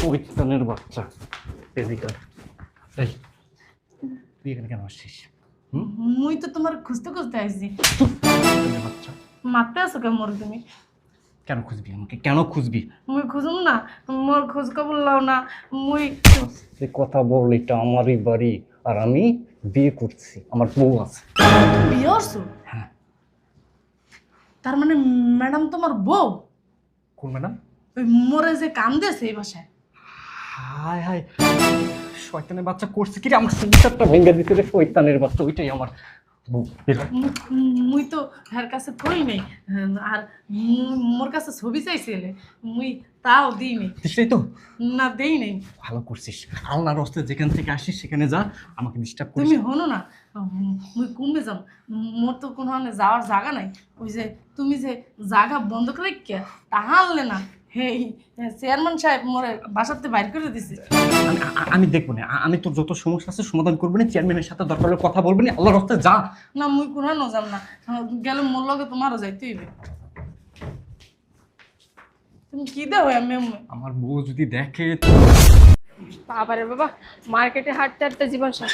শয়তানের বাচ্চা এদিকে এই তুই এখানে কেন আসছিস? মুই তো তোমার খুঁজতে খুঁজতে আসছি। শয়তানের বাচ্চা মারতে আছো কেন মোর তুমি? কেন খুঁজবি আমাকে? কেন খুঁজবি? মুই খুঁজুম না, মোর খোঁজ খবর লাও না। মুই সে কথা বল, এটা আমারই বাড়ি আর আমি বিয়ে করছি, আমার বউ আছে। বিয়ে করছো? হ্যাঁ। তার মানে ম্যাডাম তোমার বউ? কোন ম্যাডাম? ওই মোরে যে কাম দিয়েছে এই বাসায়। হায় হায়, শয়তানের বাচ্চা করছে কি রে? আমার সংসারটা ভেঙে দিতে রে শয়তানের বাচ্চা। ওইটাই আমার বউ। বের হ। মুই তো হের কাছে কই নাই, আর মোর কাছে ছবি চাইছিলে, মুই তাও দিই নাই। দিসটাই তো না দেই নাই। ভালো করছিস। আল্লাহর রাস্তায় যেখান থেকে আসিস সেখানে যা, আমাকে ডিস্টার্ব করিস। তুমি হনো না, মুই কমে যাম। মোর তো কোনো যাওয়ার জায়গা নাই। ওই যে তুমি যে জায়গা বন্ধ করে কে তাহা আনলে না, হেই চেয়ারম্যান সাহেব মোরে বাসাতে বাইর করে দিছে। আমি দেখবো না। আমি তোর যত সমস্যা আছে সমাধান করবো না। চেয়ারম্যানের সাথে দরকার হলে কথা বলবি না। আল্লাহর রাস্তায় যা। না মুই কোনো যাম না, গেলে মোর লগে তোমারও যাইতে হইবে। তুমি কি দাও এমনি? আমার বউ যদি দেখে। বাবারে বাবা, মার্কেটে হাঁটতে হাঁটতে জীবন শেষ।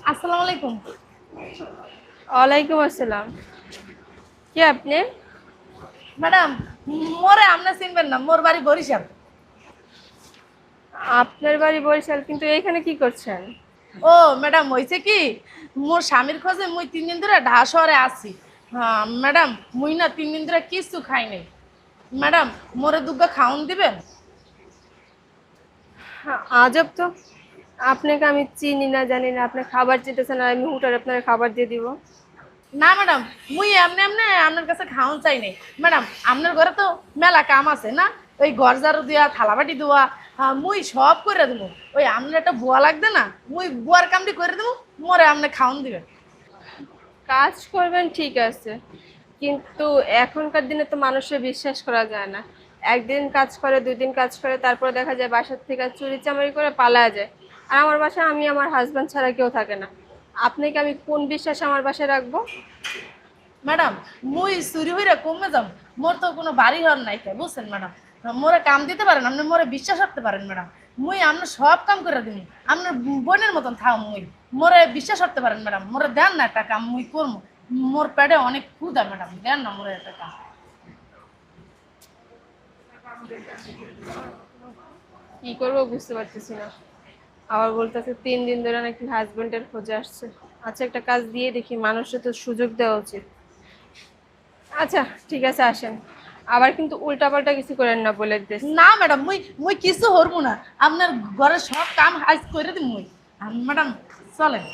আসসালামু আলাইকুম। ওয়ালাইকুম আসসালাম। কে আপনি? ম্যাডাম, মোরে আপনি চিনবেন না, মোর বাড়ি বরিশাল। আপনার বাড়ি বরিশাল, কিন্তু এইখানে কি করছেন? ও ম্যাডাম, হয়েছে কি, মোর স্বামীর খোঁজে মুই 3 দিন ধরে ঢাকা শহরে আছি। হ্যাঁ ম্যাডাম, মুই না 3 দিন ধরে কিছু খাই নাই। ম্যাডাম, মোরে দুগ্গা খাওন দিবেন? আজব তো, আপনাকে আমি চিনি না জানি না, আপনি খাবার চেতেছেন আর আমি হুটার আপনার খাবার দিয়ে দিব? না ম্যাডাম, মুই এমনি এমনি আপনার কাছে খাওন চাই নাই। ম্যাডাম, আপনার ঘরে তো মেলা কাম আছে না, ওই ঘর ঝাড়ু দেওয়া, থালাবাটি ধোয়া, মুই সব করে দেবো। ওই আপনার একটা বুয়া লাগবে না, মুই বুয়ার কামটি করে দেবো, মোরে আপনি খাওন দিবেন। কাজ করবেন ঠিক আছে, কিন্তু এখনকার দিনে তো মানুষের বিশ্বাস করা যায় না। একদিন কাজ করে, 2 দিন কাজ করে, তারপরে দেখা যায় বাসার থেকে চুরি চামারি করে পালায়া যায়। আর আমার বাসায় আমি আমার হাজব্যান্ড ছাড়া কেউ থাকে না। আপনাকে আমি কোন বিশ্বাস আমার বাসায় রাখবো? ম্যাডাম, মুই চুরি হইরা কমে যাম, মোর তো কোনো বাড়ি ঘর নাই, তাই বুঝছেন ম্যাডাম? মোরে কাম দিতে পারেন, আপনি মোরে বিশ্বাস রাখতে পারেন ম্যাডাম। মুই আপনার সব কাম করে দিই, আপনার বোনের মতন থাও। মুই মোরে বিশ্বাস রাখতে পারেন ম্যাডাম। মোরে দেন না একটা কাম, মুই করবো। মোর পেটে অনেক ক্ষুধা ম্যাডাম, দেন না মোরে একটা কাম। কি করবো বুঝতে পারতেছি না। আবার বলতেছে 3 দিন ধরে নাকি হাজবেন্ডের খোঁজে আসছে। আচ্ছা, একটা কাজ দিয়ে দেখি, মানুষের তো সুযোগ দেওয়া উচিত। আচ্ছা ঠিক আছে, আসেন। আবার কিন্তু উল্টাপাল্টা কিছু করেন না বলে দিস। না ম্যাডাম, মুই মুই কিছু হরবো না, আপনার ঘরের সব কাম আজ করে দিই মুই। ম্যাডাম চলেন।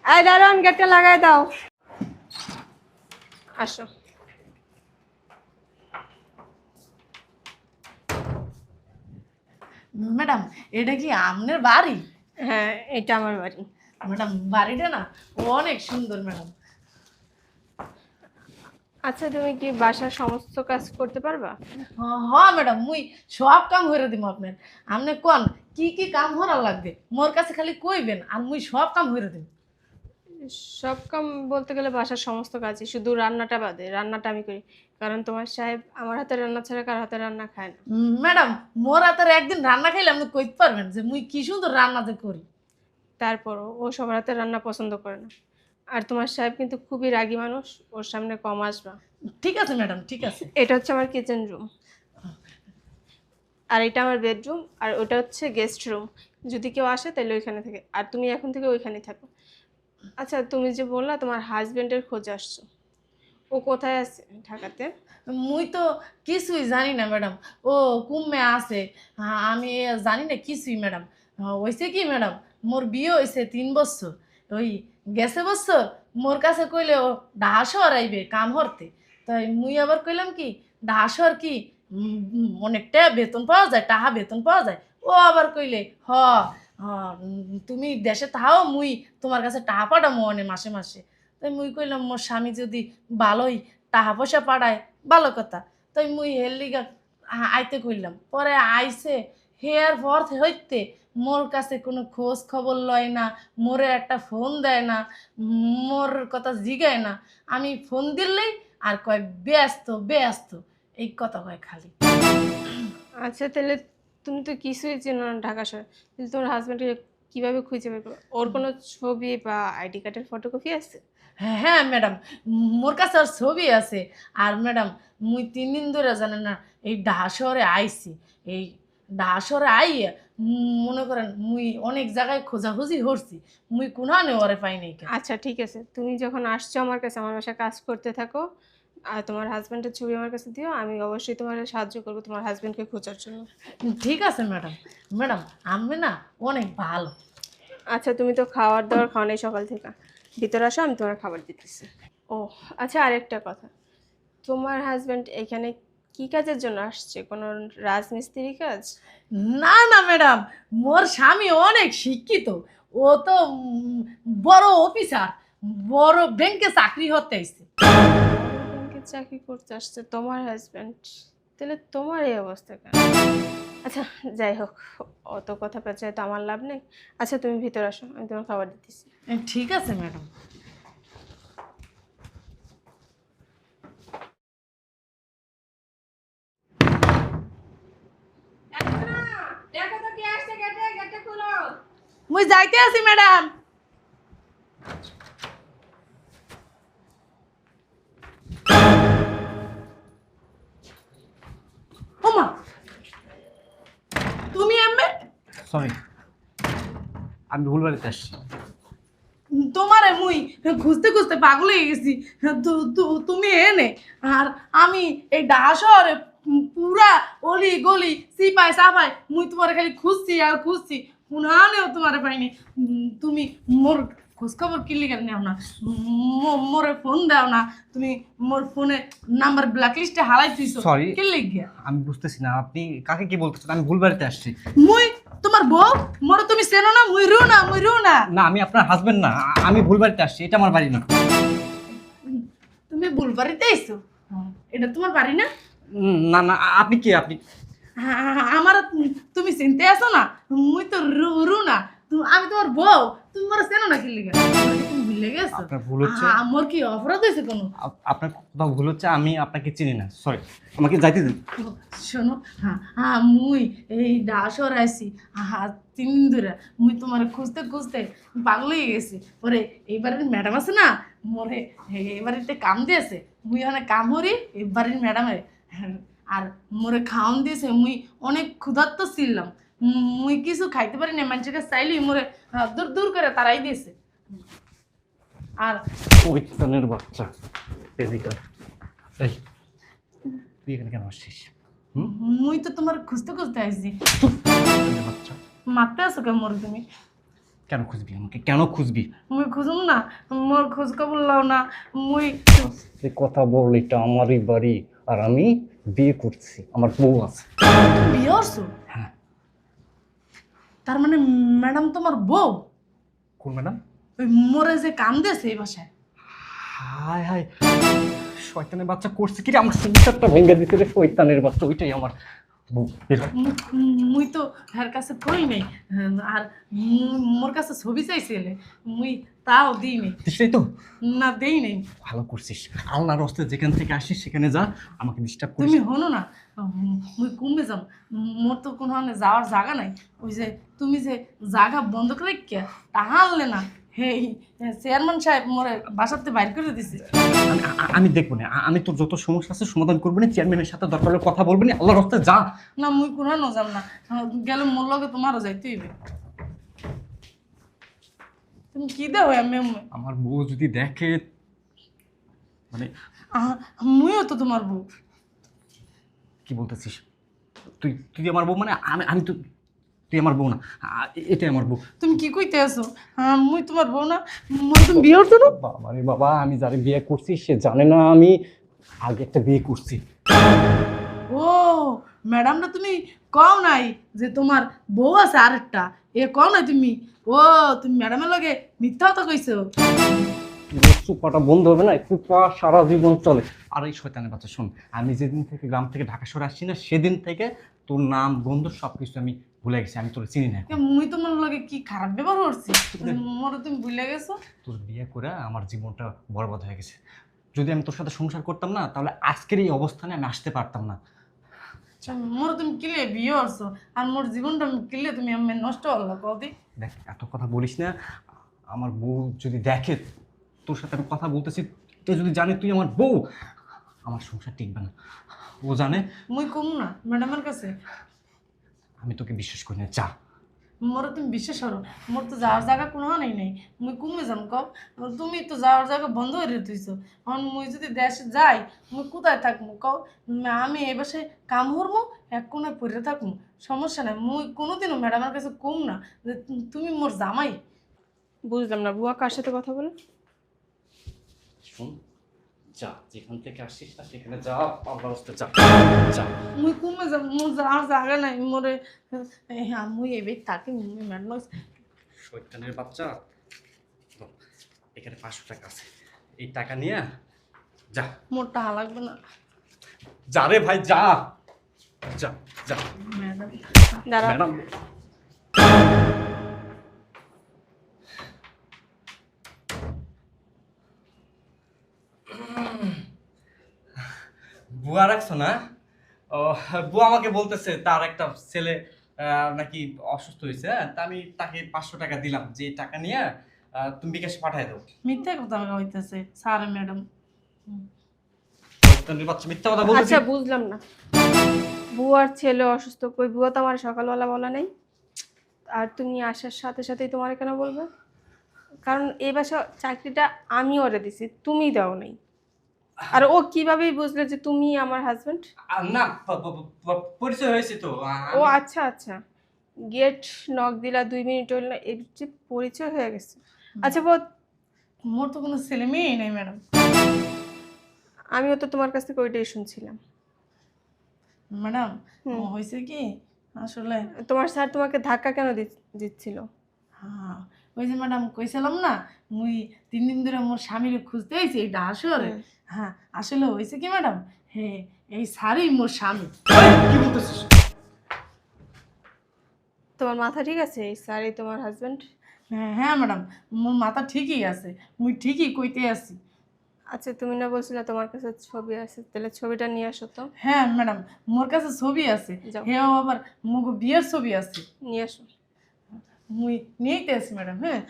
এই দারোয়ান, গেটটা লাগাই দাও। আসো। ম্যাডাম, এটা কি আপনার বাড়ি? হ্যাঁ, এটা আমার বাড়ি। ম্যাডাম, বাড়িটা না অনেক সুন্দর ম্যাডাম। আচ্ছা, তুমি কি বাসার সমস্ত কাজ করতে পারবা? হ্যাঁ ম্যাডাম, মুই সব কাম করে দিব আপনার। আপনি কোন কি কি কাম করা লাগবে, মোর কাছে খালি কইবেন আর মুই সব কাম করে দিব। সব কাম বলতে গেলে বাসার সমস্ত কাজই, শুধু রান্নাটা বাদে। রান্নাটা আমি করি, কারণ তোমার সাহেব আমার হাতে রান্না ছাড়া কার হাতে রান্না খায় না। ম্যাডাম, মোর হাতের একদিন রান্না খাইলে আপনি কইতে পারবেন যে মুই কি সুন্দর রান্না যে করি। তারপরও ও সবার হাতে রান্না পছন্দ করে না। আর তোমার সাহেব কিন্তু খুবই রাগী মানুষ, ওর সামনে কম আসবা। ঠিক আছে ম্যাডাম, ঠিক আছে। এটা হচ্ছে আমার কিচেন রুম, আর এটা আমার বেডরুম, আর ওটা হচ্ছে গেস্ট রুম। যদি কেউ আসে তাহলে ওইখানে থাকে, আর তুমি এখন থেকে ওইখানেই থাকো। আচ্ছা, তুমি যে বললা তোমার হাজবেন্ডের খোঁজ আসছো, ও কোথায় আছে ঢাকাতে? মুই তো কিছুই জানি না ম্যাডাম, ও কুমে আছে, আমি জানি না কিছুই ম্যাডাম। হয়েছে কি ম্যাডাম, মোর বিয়ে হয়েছে 3 বছর, ওই গেছে বছর মোর কাছে কইলে ও ঢাকা শহর আইবে কাম হরতে। তাই মুই আবার কইলাম কি, ঢাকা শহর কি অনেকটা বেতন পাওয়া যায়, টাকা বেতন পাওয়া যায়। ও আবার কইলে হ, তুমি দেশে থাও, মুই তোমার কাছে টাকা পাঠামো অনেক মাসে মাসে। তাই মুই কইলাম মোর স্বামী যদি ভালোই টাকা পয়সা পাঠায় ভালো কথা। তাই মুই হের লিগা আইতে কইলাম, পরে আইছে। হেয়ার পর হইতে মোর কাছে কোনো খোঁজ খবর লয় না, মোরে একটা ফোন দেয় না, মোর কথা জিগায় না। আমি ফোন দিলেই আর কয় ব্যস্ত ব্যস্ত। এই কথা কয় খালি। আচ্ছা তাহলে তুমি তো কিছুই চেনো না ঢাকা শহর, তাহলে তোমার হাজব্যান্ডকে কিভাবে খুঁজে বের করো? ওর কোনো ছবি বা আইডি কার্ডের ফটোকপি আছে? হ্যাঁ হ্যাঁ ম্যাডাম, মোর কাছে আর ছবি আছে। আর ম্যাডাম মুই 3 দিন ধরে জানেন না এই ঢাকা শহরে আইছি। এই ঢাকা শহরে আইয়া মনে করেন মুই অনেক জায়গায় খোঁজাখুঁজি করছি, মুই কোনানে ওরে পাই নাই। আচ্ছা ঠিক আছে, তুমি যখন আসছো আমার কাছে, আমার বাসায় কাজ করতে থাকো, আর তোমার হাজব্যান্ডের ছবি আমার কাছে দিও, আমি অবশ্যই তোমার সাহায্য করবো তোমার হাজব্যান্ডকে খোঁজার জন্য। ঠিক আছে ম্যাডাম। ম্যাডাম আমি না অনেক ভালো। আচ্ছা তুমি তো খাবার দাবার খাও নাই সকাল থেকে, ভিতরে আসো আমি তোমার খাবার দিতেছি। ও আচ্ছা, আরেকটা কথা, তোমার হাজব্যান্ড এখানে কি কাজের জন্য আসছে? কোনো রাজমিস্ত্রি কাজ? না না ম্যাডাম, মোর স্বামী অনেক শিক্ষিত। ও তো বড় অফিসার, বড় ব্যাংকে চাকরি হতে আইছে। ব্যাংকে চাকরি করতে আসছে তোমার হাজব্যান্ড, তাহলে তোমার এই অবস্থা কেন? আচ্ছা যাই হোক, অত কথা পেঁচায় তো আমার লাভ নেই। আচ্ছা তুমি ভিতরে আসো, আমি তোমার খাবার দিতেছি। ঠিক আছে ম্যাডাম। মুই যাইতে আছি ম্যাডাম। ওমা, তুমি এমবে? সরি, আমি ভুল বাড়িতে আসছি। তোমারে মুই খুঁজতে খুঁজতে পাগল হয়ে গেছি। তুমি এনে আর আমি এই ঢাকা শহরে পুরা অলি গলি সিপাই সাফাই মুই তোমার খালি খুঁজছি আর খুঁজছি, কোনানেও তোমারে পাইনি। তুমি মোর খোঁজখবর কিনলি কেন নেও না, মোরে ফোন দাও না। তুমি মোর ফোনে নাম্বার ব্ল্যাক লিস্টে হারাই দিছো। Sorry. কিনলি গিয়া আমি বুঝতেছি না আপনি কাকে কি বলতেছেন। আমি ভুল বাড়িতে আসছি। মুই তোমার বউ, মোরে তুমি চেনো না? মুই রু না, মুই রু না। না, আমি আপনার হাজবেন্ড না, আমি ভুল বাড়িতে আসছি। এটা আমার বাড়ি না। তুমি ভুল বাড়িতে আইছো? এটা তোমার বাড়ি না? না না, আপনি কি? আপনি আমার তুমি চিনতে আছো না? মুই তো রু না, আমি তোমার বউ। তুমি মোর চেনো না কি লিগা? তুমি ভুলে গেছো? আপনার ভুল হচ্ছে। আমার কি অপরাধ হয়েছে কোনো? আপনার কোথাও ভুল হচ্ছে। আমি আপনাকে চিনি না। সরি, আমাকে যাইতে দিন। শোনো, মুই এই ডাসর আইছি 3 দিন ধরে। মুই তোমার খুঁজতে খুঁজতে পাগল হয়ে গেছি। পরে এইবারের ম্যাডাম আছে না, মোরে এই বাড়িতে কাম দিয়েছে। মুই অনেক কাম করি এই বাড়ির ম্যাডামে। আর মোরে খাওয়ান দিয়েছে। মুই অনেক ক্ষুধার্ত ছিলাম, মুই কিছু খাইতে পারি না। মানুষের কাছে চাইলেই মোরে দূর দূর করে তারাই দিয়েছে। আর ওই তানের বাচ্চা, এদিকে আয়। এই, তুই এখানে কেন আসছিস? মুই তো তোমার খুঁজতে খুঁজতে আইছি। শয়তানের বাচ্চা, মারতে আছো কেন মোরে তুমি? কেন খুঁজবি আমাকে? কেন খুঁজবি? মুই খুঁজুম না? মোর খোঁজ খবর লাও না। মুই যে কথা বল, এটা আমারই বাড়ি আর আমি বিয়ে করছি, আমার বউ আছে। বিয়ে করছো? হ্যাঁ। তার মানে ম্যাডাম তোমার বউ? কোন ম্যাডাম? ওই মোরে যে কাম দিয়েছে এই বাসায়? হায় হায়, শয়তানের বাচ্চা করছে কি রে? আমার সংসারটা ভেঙে দিতে রে শয়তানের বাচ্চা। ওইটাই আমার বউ। বের হ। মুই তো এর কাছে কই নাই। আর মোর কাছে ছবি চাইছিলে, মুই তাও দিই নাই। দিসটাই তো না, দেই নাই। ভালো করছিস। আল্লাহর রাস্তে যেখান থেকে আসিস সেখানে যা, আমাকে ডিস্টার্ব করিস তুমি না। হনো না, মুই কমবে যাম। মোর তো কোনো যাওয়ার জায়গা নাই। ওই যে তুমি যে জায়গা বন্ধ করে কে তাহালে না, হেই চেয়ারম্যান সাহেব মোরে বাসাতে বাইর করে দিছে। আমি দেখবো না। আমি তোর যত সমস্যা আছে সমাধান করবো না। চেয়ারম্যানের সাথে দরকার হলে কথা বলবি না। আল্লাহর রাস্তায় যা। না, মুই কোনো যাম না। গেলে মোর লগে তোমারও যাইতে হইবে। তুমি কি দেও এমনি? আমার বউ যদি দেখে, মানে মুইও তো তোমার বউ। কি বলতেছিস? তুই তুই আমার বউ মানে আমি তো, তুই আমার বউ না, এটাই আমার বউ। তুমি কি কইতে আছো? মুই তোমার বউ না? মুই তুমি বিয়ে করছো না? বাবা রে বাবা, আমি যারে বিয়ে করছি সে জানে না আমি আগে একটা বিয়ে করছি। ও ম্যাডাম, না তুমি কও নাই যে তোমার বউ আছে আরেকটা? এ কও নাই তুমি? ও তুমি ম্যাডামের লগে মিথ্যা কথা কইছো? চুপাটা বন্ধ হবে না? চুপা সারা জীবন চলে। আর এই শয়তানের বাচ্চা শোন, আমি যেদিন থেকে গ্রাম থেকে ঢাকা শহরে আসছি না, সেদিন থেকে তোর নাম বন্ধু সবকিছু আমি ভুলে গেছি। আমি তোর চিনি না। মুই তোমার লগে কি খারাপ ব্যবহার করছি? মোরে তুমি ভুলে গেছো? তোর বিয়ে করে আমার জীবনটা বরবাদ হয়ে গেছে। যদি আমি তোর সাথে সংসার করতাম না, তাহলে আজকের এই অবস্থানে আমি আসতে পারতাম না। মোর তুমি কিলে বিয়ে করছো আর মোর জীবনটা কিলে তুমি আমি নষ্ট হলো কদি। দেখ, এত কথা বলিস না। আমার বউ যদি দেখে তোর সাথে আমি কথা বলতেছি, তো যদি জানে তুই আমার বউ, আমার সংসার টিকবে না। ও জানে। মুই কম না ম্যাডামের কাছে। আমি তোকে বিশ্বাস করি না, যা। মোর তুমি বিশ্বাস করো, মোর তো যাওয়ার জায়গা কোনো নেই নাই, মুই কমে যাম কও। তুমি তো যাওয়ার জায়গা বন্ধ করে তুইছো, এখন মুই যদি দেশে যাই মুই কোথায় থাকবো কও। আমি এই বাসায় কাম করবো, এক কোনায় পড়ে থাকবো, সমস্যা নাই। মুই কোনোদিনও ম্যাডামের কাছে কম না যে তুমি মোর জামাই। বুঝলাম না, বুয়া কার সাথে কথা বলে? শোন, যা, যেখান থেকে আসিস না সেখানে যা, আল্লাহর রাস্তায় যা, যা। মুই কমে যাম, মোর যাওয়ার জায়গা নাই। মোরে হ্যাঁ মুই এবার থাকি, মুই ম্যাডাম শয়তানের বাচ্চা। ধর, এখানে 500 টাকা আছে, এই টাকা নিয়ে যা। মোর টাকা লাগবে না যা রে ভাই, যা যা যা। ম্যাডাম। দাঁড়া, ম্যাডাম, বুয়া রাখছো না? ও, বুয়া আমাকে বলতেছে তার একটা ছেলে নাকি অসুস্থ হয়েছে, তা আমি তাকে 500 টাকা দিলাম, যে টাকা নিয়ে তুমি বিকাশে পাঠায় দাও। মিথ্যা কথা হইতেছে স্যার ম্যাডাম। শয়তানের বাচ্চা, মিথ্যা কথা বলতেছি। আচ্ছা বুঝলাম না, বুয়ার ছেলে অসুস্থ, কই বুয়া তো আমার সকালবেলা বলা নেই, আর তুমি আসার সাথে সাথেই তোমার কেন বলবে? কারণ এই বাসা চাকরিটা আমি ওরে দিছি, তুমি দাও নাই। আর ও কিভাবেই বুঝলে যে তুমি আমার হাজবেন্ড? না, পরিচয় হয়েছে তো। ও আচ্ছা আচ্ছা, গেট নক দিলা 2 মিনিট হল না, এর যে পরিচয় হয়ে গেছে। আচ্ছা বল, মোর তো কোনো ছেলে মেয়েই নাই ম্যাডাম। আমিও তো তোমার কাছ থেকে ওইটাই শুনছিলাম। ম্যাডাম হয়েছে কি আসলে, তোমার স্যার তোমাকে ধাক্কা কেন দিচ্ছিল? হ্যাঁ ওই যে ম্যাডাম কইছিলাম না, মুই 3 দিন ধরে মোর স্বামীর খুঁজতে হয়েছি এই ডাসরে। হ্যাঁ আসলে হয়েছে কি ম্যাডাম, হ্যাঁ এই স্যারই মোর স্বামী। কি বলতেছিস? তোমার মাথা ঠিক আছে? এই স্যারই তোমার হাজবেন্ড? হ্যাঁ হ্যাঁ ম্যাডাম, মোর মাথা ঠিকই আছে, মুই ঠিকই কইতে আছি। আচ্ছা তুমি না বলছিলে তোমার কাছে ছবি আছে, তাহলে ছবিটা নিয়ে আসো তো। হ্যাঁ ম্যাডাম, মোর কাছে ছবি আছে, যাও। হ্যাঁ আবার মুগো বিয়ের ছবি আছে, নিয়ে আসো। মুই নিয়েইতে আছি ম্যাডাম। হ্যাঁ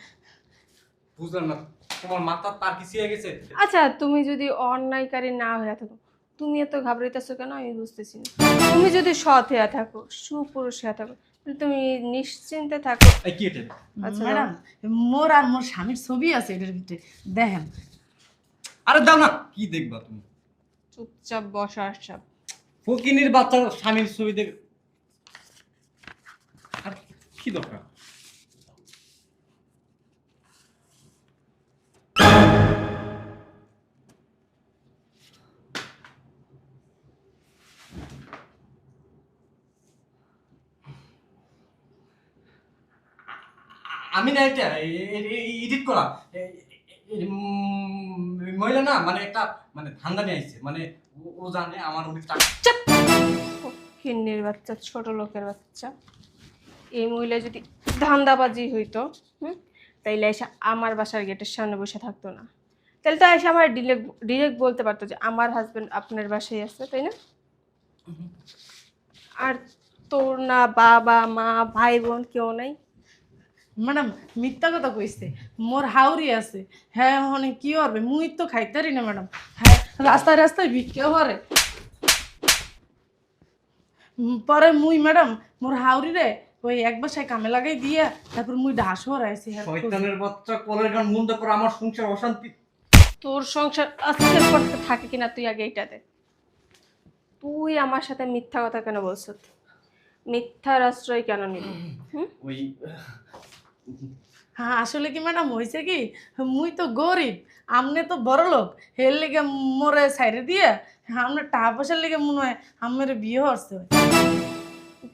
বুঝলাম না, তোমার মাথা তার কি ছিঁড়ে গেছে? আচ্ছা তুমি যদি অন্যায়কারী না হয়ে থাকো, তুমি এত ঘাবড়াইতেছো কেন আমি বুঝতেছি না। তুমি যদি সৎ হয়ে থাকো, সুপুরুষ হয়ে থাকো, তাহলে তুমি নিশ্চিন্তে থাকো। এই কি এটা? আচ্ছা ম্যাডাম, মোর আর মোর স্বামীর ছবি আছে এটার ভিতরে, দেখেন। আরে দাও না, কি দেখবা তুমি? চুপচাপ বসা সব। ফকিনীর বাচ্চা স্বামীর ছবি দেখ। আর কি দরকার? আমি না এটা এডিট করা মহিলা না, মানে একটা মানে ধান্দা নিয়ে আসছে, মানে ও জানে আমার অনেক টাকা। কিন্নির বাচ্চা, ছোট লোকের বাচ্চা। এই মহিলা যদি ধান্দাবাজি হইতো, তাইলে এসে আমার বাসার গেটের সামনে বসে থাকতো না। তাহলে তো এসে আমার ডিরেক্ট বলতে পারতো যে আমার হাজবেন্ড আপনার বাসায় আছে, তাই না? আর তোর না বাবা মা ভাই বোন কেউ নাই? ম্যাডাম মিথ্যা কথা কইছে, মোর হাউরি আছে। হ্যাঁ মানে কি করবে, মুই তো খাইতারি না ম্যাডাম। হ্যাঁ রাস্তায় রাস্তায় ভিক্ষে করে। পরে মুই ম্যাডাম মোর হাউরি রে ওই এক বাসায় কামে লাগাই দিয়া তারপর মুই ঢাস হরাইছি। শয়তানের বাচ্চা, কলের গান বন্ধ করে, আমার সংসার অশান্তি। তোর সংসার আজকের পর থেকে থাকে কিনা তুই আগে এইটা দে। তুই আমার সাথে মিথ্যা কথা কেন বলছ? মিথ্যার আশ্রয় কেন নিবি? ওই হ্যাঁ আসলে কি ম্যাডাম হয়েছে কি, মুই তো গরিব, আমনে তো বড় লোক, এর লেগে মোরে সাইডে দিয়ে আপনার টাকা পয়সার লেগে মনে হয় আমার বিয়ে হচ্ছে।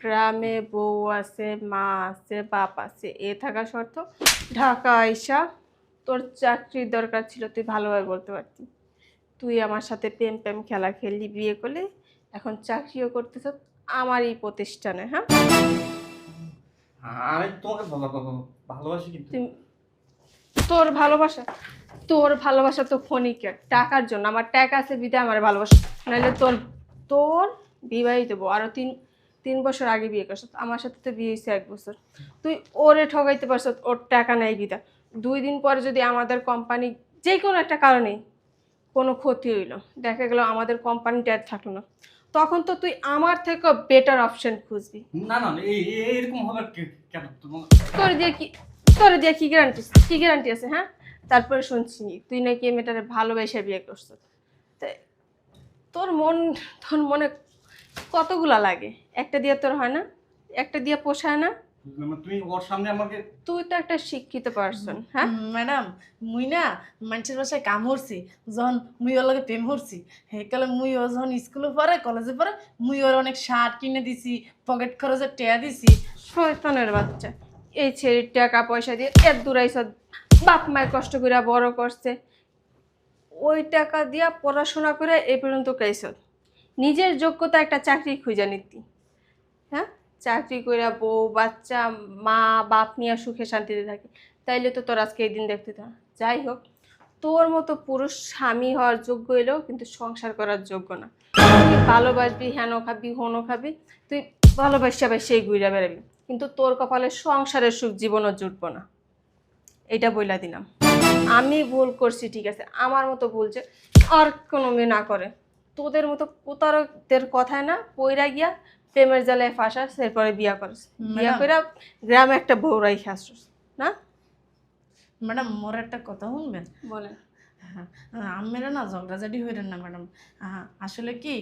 গ্রামে বউ আছে, মা আছে, বাপ আছে, এ থাকা শর্ত ঢাকা আইসা তোর চাকরির দরকার ছিল, তুই ভালোভাবে বলতে পারতি। তুই আমার সাথে প্রেম প্রেম খেলা খেললি, বিয়ে করলি, এখন চাকরিও করতেছ আমার এই প্রতিষ্ঠানে। হ্যাঁ আমি তোমাকে ভালোবাসি, কিন্তু তুই তোর ভালোবাসা, তোর ভালোবাসা তো ক্ষণিকের, টাকার জন্য। আমার টাকা আছে বিধায় আমার ভালোবাসা, নাহলে তোর তোর বিবাহিত বউ আরো তিন তিন বছর আগে বিয়ে করছ, আমার সাথে তো বিয়ে হয়েছে 1 বছর। তুই ওরে ঠকাইতে পারছ, ওর টাকা নাই বিধা। 2 দিন পরে যদি আমাদের কোম্পানি যে কোনো একটা কারণে কোনো ক্ষতি হইলো, দেখা গেল আমাদের কোম্পানিটা আর থাকলো না, তখন তো তুই আমার থেকে বেটার অপশন খুঁজবি। না না এরকম হবে কেন তোমার? তোর দিয়ে কি তোর দিয়ে কি গ্যারান্টি আছে? হ্যাঁ, তারপরে শুনছি তুই নাকি এই মেয়েটারে ভালোবেসে বিয়ে করছ। তাই তোর মনে কতগুলা লাগে? একটা দিয়ে তোর হয় না? একটা দিয়ে পোষায় না? তুমি ওর সামনে আমাকে তুই তো একটা শিক্ষিত পারসন। হ্যাঁ, ম্যাডাম মুই না মানুষের বাসায় কাম করছি, যখন মুই ওর লগে প্রেম করছি সেকালে মুই ও যখন স্কুলে পড়ে কলেজে পড়ে মুই ওর অনেক শার্ট কিনে দিছি, পকেট খরচের টেয়া দিছি। শয়তানের বাচ্চা, এই ছেলের টাকা পয়সা দিয়ে এর দূরাইছ, বাপ মায়ের কষ্ট করে বড় করছে, ওই টাকা দিয়া পড়াশোনা করে এই পর্যন্ত খাইছ। নিজের যোগ্যতা একটা চাকরি খুঁজে নিতি। হ্যাঁ, চাকরি কইরা বউ বাচ্চা মা বাপ নিয়ে সুখে শান্তিতে থাকে, তাইলে তো তোর আজকে এই দিন দেখতে তো। যাই হোক, তোর মতো পুরুষ স্বামী হওয়ার যোগ্য হইলেও কিন্তু সংসার করার যোগ্য না। তুই ভালোবাসবি, হেন খাবি হনো খাবি, তুই ভালোবাসা সেই ঘুরে বেড়াবি, কিন্তু তোর কপালে সংসারের সুখ জীবনও জুটবো না, এটা বইলা দিলাম। আমি ভুল করছি ঠিক আছে, আমার মতো ভুল যে আর কোনো মেয়ে না করে। তোদের মতো প্রতারকদের কথায় না পইরা গিয়া প্রেমের জালে ফাঁসাস, এরপরে বিয়া করিস, বিয়া করে গ্রামে একটা বউ রাইখে আসছিস না? ম্যাডাম মোর একটা কথা শুনবেন? বলেন। হ্যাঁ, আমেরা না ঝগড়াঝাটি হইলেন না ম্যাডাম। আসলে কি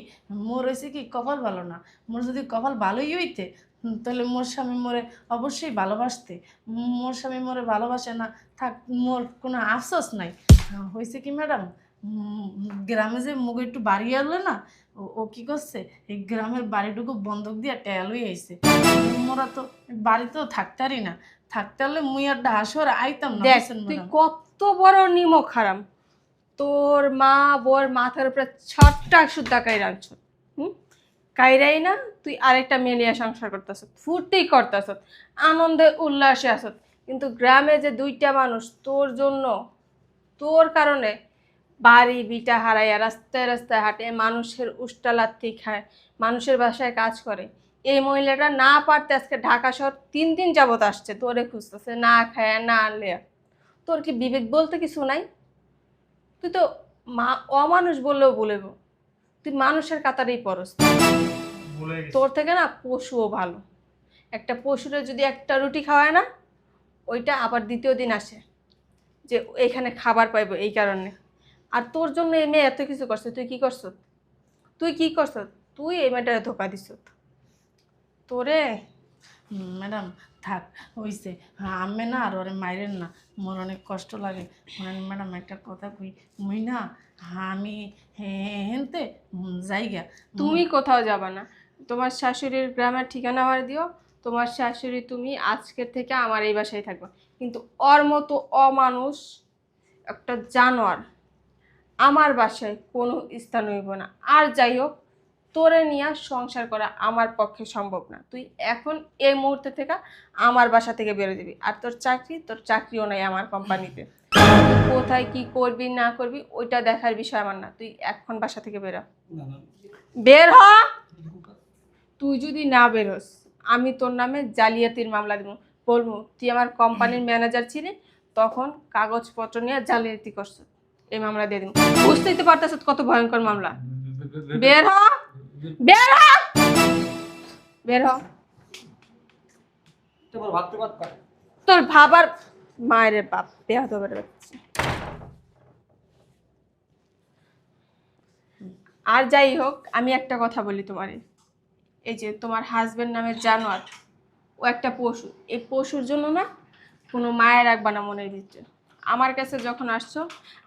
মোর হয়েছে কি কপাল ভালো না। মোর যদি কপাল ভালোই হইতে তাহলে মোর স্বামী মোরে অবশ্যই ভালোবাসতে। মোর স্বামী মোরে ভালোবাসে না, থাক মোর কোনো আফসোস নাই। হয়েছে কি ম্যাডাম, গ্রামে যে মুখ একটু বাড়ি আনলো না, ও কি করছে এই গ্রামের বাড়িটুকু বন্ধক দিয়ে টেয়ালই আইছে। মোরা তো বাড়িতেও থাকতে পারি না, থাকতে হলে মুই আর হাসর আইতাম না। দেখ বুঝছেন তুই ম্যাডাম? কত বড় নিমক হারাম, তোর মা বোর মাথার উপরে ছটটা সুদ্ধা কাইরা আনছ। কাইরাই না, তুই আরেকটা মেয়ে নিয়ে সংসার করতেছ, ফুর্তি করতেছ, আনন্দে উল্লাসে আস, কিন্তু গ্রামে যে 2টা মানুষ তোর জন্য, তোর কারণে বাড়ি বিটা হারাইয়া রাস্তায় রাস্তায় হাঁটে, মানুষের উষ্টালাত্তি খায়, মানুষের বাসায় কাজ করে, এই মহিলাটা না পারতে আজকে ঢাকা শহর 3 দিন যাবত আসছে তোরে খুঁজতেছে, না খায় না আনলে। তোর কি বিবেক বলতে কিছু নাই? তুই তো অমানুষ বললেও বলব, তুই মানুষের কাতারেই পড়স। তোর থেকে না পশুও ভালো। একটা পশুরে যদি একটা রুটি খাওয়ায় না, ওইটা আবার দ্বিতীয় দিন আসে যে এখানে খাবার পাইবো এই কারণে। আর তোর জন্য এই মেয়ে এত কিছু করছে, তুই কি করছ? তুই এই মেয়েটারে ধোকা দিস তোরে। ম্যাডাম থাক হইছে। আমি না আর ওরে মাইরেন না, মোর অনেক কষ্ট লাগে। ম্যাডাম একটা কথা কই, মুই না আমি হেনতে যাইগা। তুমি কোথাও যাবা না, তোমার শাশুড়ির গ্রামের ঠিকানা আমার দিও, তোমার শাশুড়ি তুমি আজকের থেকে আমার এই বাসায় থাকবে, কিন্তু ওর মতো অমানুষ একটা জানোয়ার আমার বাসায় কোনো স্থান হইব না। আর যাই হোক, তোরে নিয়ে সংসার করা আমার পক্ষে সম্ভব না। তুই এখন এই মুহূর্তে থেকে আমার বাসা থেকে বেরো দিবি। আর তোর চাকরিও নাই আমার কোম্পানিতে। কোথায় কি করবি না করবি ওইটা দেখার বিষয় আমার না, তুই এখন বাসা থেকে বেরো। বের হ। তুই যদি না বেরোস, আমি তোর নামে জালিয়াতির মামলা দিব, বলবো তুই আমার কোম্পানির ম্যানেজার ছিলি, তখন কাগজপত্র নিয়ে জালিয়াতি করছ, এই মামলা দিয়ে দিব। বুঝতেই তো পারতেছ কত ভয়ঙ্কর মামলা। বের হ, বের হ, বের হ। তোর ভাবার মায়ের বাপ বেয়াদ হবে। আর যাই হোক, আমি একটা কথা বলি তোমারে, এই যে তোমার হাজবেন্ড নামের জানোয়ার, ও একটা পশু। এই পশুর জন্য না কোনো মায়া রাখবা না মনের ভিতরে। আমার কাছে যখন আসছো,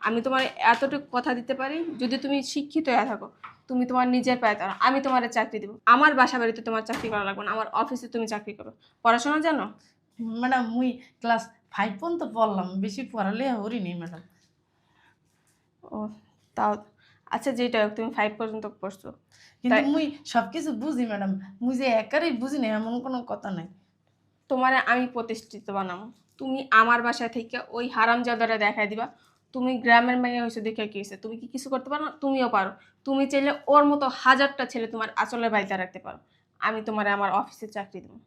আমি তোমার এতটুকু কথা দিতে পারি, যদি তুমি শিক্ষিত হয়ে থাকো, তুমি তোমার নিজের পায়ে দাঁড়াও, আমি তোমার চাকরি দেবো। আমার বাসা বাড়িতে তোমার চাকরি করা লাগবে না, আমার অফিসে তুমি চাকরি করো। পড়াশোনা জানো? ম্যাডাম মুই ক্লাস 5 পর্যন্ত পড়লাম, বেশি পড়ালে হরিনি ম্যাডাম। ও তাও আচ্ছা, যেটা হোক তুমি 5 পর্যন্ত পড়ছো, কিন্তু মুই সব কিছু বুঝি ম্যাডাম, মুই যে একারই বুঝি না এমন কোনো কথা নাই। তোমারে আমি প্রতিষ্ঠিত বানাবো, তুমি আমার বাসায় থেকে ওই হারামজাদারা দেখাই দিবা তুমি গ্রামের মেয়ে হয়েছে দেখে কি হয়েছে, তুমি কি কিছু করতে পারো না? তুমিও পারো। তুমি চাইলে ওর মতো হাজারটা ছেলে তোমার আঁচলের বাইতে রাখতে পারো। আমি তোমার আমার অফিসে চাকরি দেবো।